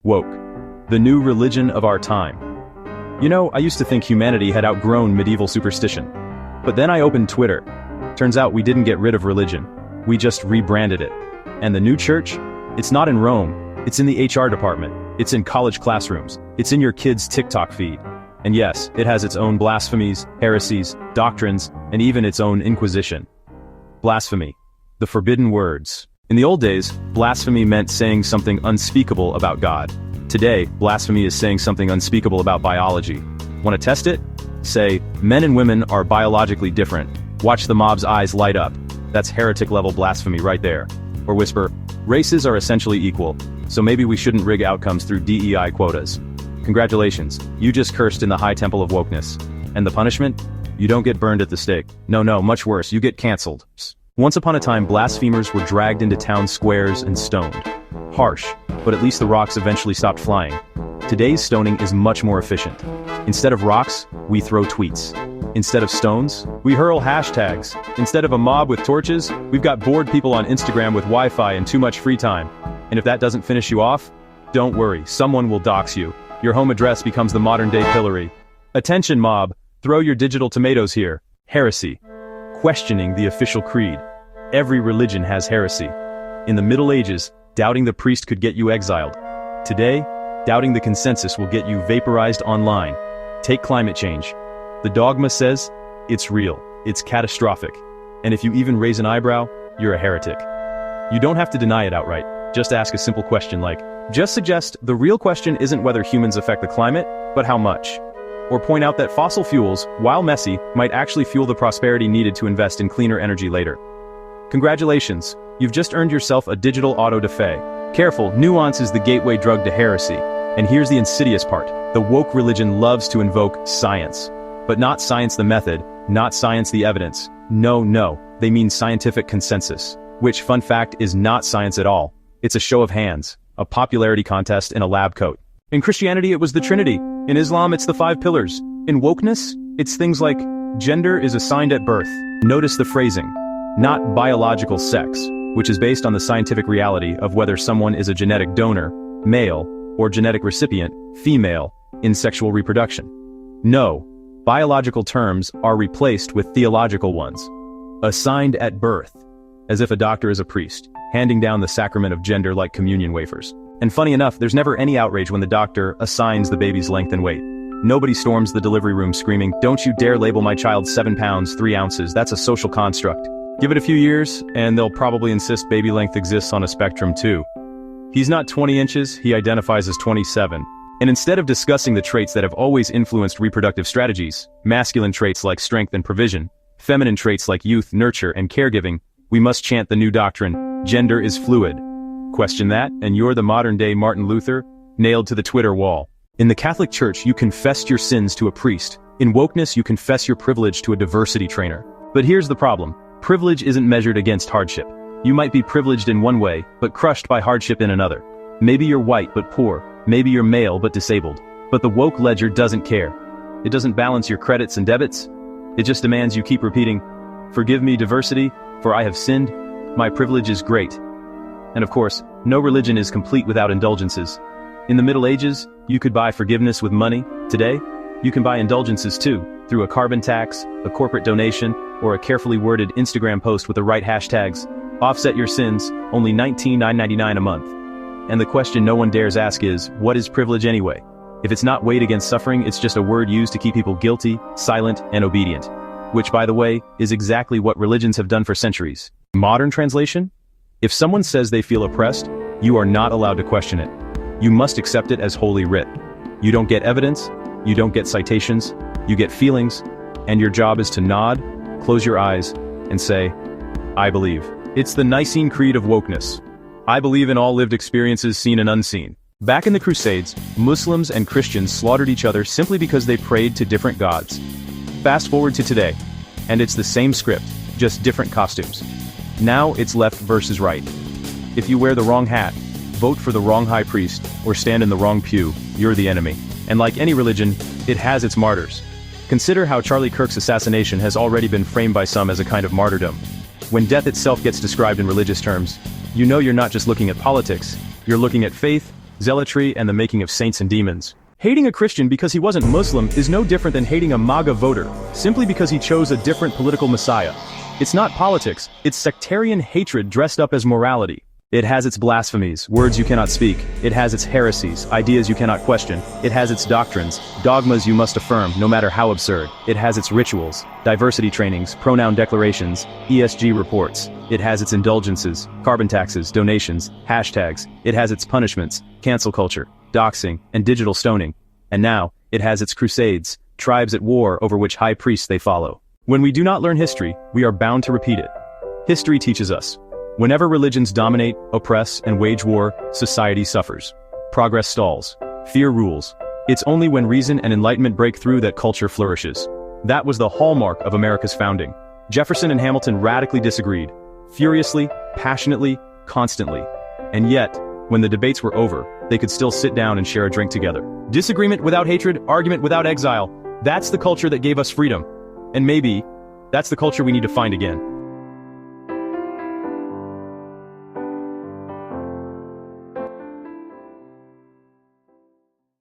Woke. The new religion of our time. You know, I used to think humanity had outgrown medieval superstition. But then I opened Twitter. Turns out we didn't get rid of religion. We just rebranded it. And the new church? It's not in Rome. It's in the HR department. It's in college classrooms. It's in your kid's TikTok feed. And yes, it has its own blasphemies, heresies, doctrines, and even its own inquisition. Blasphemy. The forbidden words. In the old days, blasphemy meant saying something unspeakable about God. Today, blasphemy is saying something unspeakable about biology. Want to test it? Say, men and women are biologically different. Watch the mob's eyes light up. That's heretic-level blasphemy right there. Or whisper, races are essentially equal, so maybe we shouldn't rig outcomes through DEI quotas. Congratulations, you just cursed in the high temple of wokeness. And the punishment? You don't get burned at the stake. No, much worse, you get cancelled. Once upon a time, blasphemers were dragged into town squares and stoned. Harsh, but at least the rocks eventually stopped flying. Today's stoning is much more efficient. Instead of rocks, we throw tweets. Instead of stones, we hurl hashtags. Instead of a mob with torches, we've got bored people on Instagram with Wi-Fi and too much free time. And if that doesn't finish you off, don't worry, someone will dox you. Your home address becomes the modern-day pillory. Attention mob, throw your digital tomatoes here. Heresy. Questioning the official creed. Every religion has heresy. In the Middle Ages, doubting the priest could get you exiled. Today, doubting the consensus will get you vaporized online. Take climate change. The dogma says, it's real, it's catastrophic. And if you even raise an eyebrow, you're a heretic. You don't have to deny it outright. Just ask a simple question like, just suggest the real question isn't whether humans affect the climate, but how much. Or point out that fossil fuels, while messy, might actually fuel the prosperity needed to invest in cleaner energy later. Congratulations, you've just earned yourself a digital auto-da-fe. Careful, nuance is the gateway drug to heresy. And here's the insidious part. The woke religion loves to invoke science. But not science the method, not science the evidence. No, they mean scientific consensus. Which, fun fact, is not science at all. It's a show of hands, a popularity contest in a lab coat. In Christianity, it was the Trinity. In Islam, it's the 5 pillars. In wokeness, it's things like, gender is assigned at birth. Notice the phrasing. Not biological sex, which is based on the scientific reality of whether someone is a genetic donor, male, or genetic recipient, female, in sexual reproduction. No, biological terms are replaced with theological ones. Assigned at birth, as if a doctor is a priest, handing down the sacrament of gender like communion wafers. And funny enough, there's never any outrage when the doctor assigns the baby's length and weight. Nobody storms the delivery room screaming, "Don't you dare label my child 7 pounds, 3 ounces, that's a social construct." Give it a few years, and they'll probably insist baby length exists on a spectrum too. He's not 20 inches, he identifies as 27. And instead of discussing the traits that have always influenced reproductive strategies, masculine traits like strength and provision, feminine traits like youth, nurture, and caregiving, we must chant the new doctrine, gender is fluid. Question that, and you're the modern-day Martin Luther, nailed to the Twitter wall. In the Catholic Church, you confessed your sins to a priest. In wokeness, you confess your privilege to a diversity trainer. But here's the problem. Privilege isn't measured against hardship. You might be privileged in one way, but crushed by hardship in another. Maybe you're white but poor. Maybe you're male but disabled. But the woke ledger doesn't care. It doesn't balance your credits and debits. It just demands you keep repeating, "Forgive me, diversity, for I have sinned. My privilege is great." And of course, no religion is complete without indulgences. In the Middle Ages, you could buy forgiveness with money. Today, you can buy indulgences too, through a carbon tax, a corporate donation, or a carefully worded Instagram post with the right hashtags. Offset your sins, only $19.99 a month. And the question no one dares ask is, what is privilege anyway? If it's not weighed against suffering, it's just a word used to keep people guilty, silent, and obedient. Which, by the way, is exactly what religions have done for centuries. Modern translation? If someone says they feel oppressed, you are not allowed to question it. You must accept it as holy writ. You don't get evidence, you don't get citations, you get feelings, and your job is to nod, close your eyes, and say, I believe. It's the Nicene Creed of wokeness. I believe in all lived experiences seen and unseen. Back in the Crusades, Muslims and Christians slaughtered each other simply because they prayed to different gods. Fast forward to today, and it's the same script, just different costumes. Now it's left versus right. If you wear the wrong hat, vote for the wrong high priest, or stand in the wrong pew, you're the enemy. And like any religion, it has its martyrs. Consider how Charlie Kirk's assassination has already been framed by some as a kind of martyrdom. When death itself gets described in religious terms, you know you're not just looking at politics, you're looking at faith, zealotry, and the making of saints and demons. Hating a Christian because he wasn't Muslim is no different than hating a MAGA voter, simply because he chose a different political messiah. It's not politics, it's sectarian hatred dressed up as morality. It has its blasphemies, words you cannot speak. It has its heresies, ideas you cannot question. It has its doctrines, dogmas you must affirm, no matter how absurd. It has its rituals, diversity trainings, pronoun declarations, ESG reports. It has its indulgences, carbon taxes, donations, hashtags. It has its punishments, cancel culture, doxing, and digital stoning. And now, it has its crusades, tribes at war over which high priests they follow. When we do not learn history, we are bound to repeat it. History teaches us. Whenever religions dominate, oppress, and wage war, society suffers. Progress stalls. Fear rules. It's only when reason and enlightenment break through that culture flourishes. That was the hallmark of America's founding. Jefferson and Hamilton radically disagreed. Furiously, passionately, constantly. And yet, when the debates were over, they could still sit down and share a drink together. Disagreement without hatred, argument without exile. That's the culture that gave us freedom. And maybe, that's the culture we need to find again.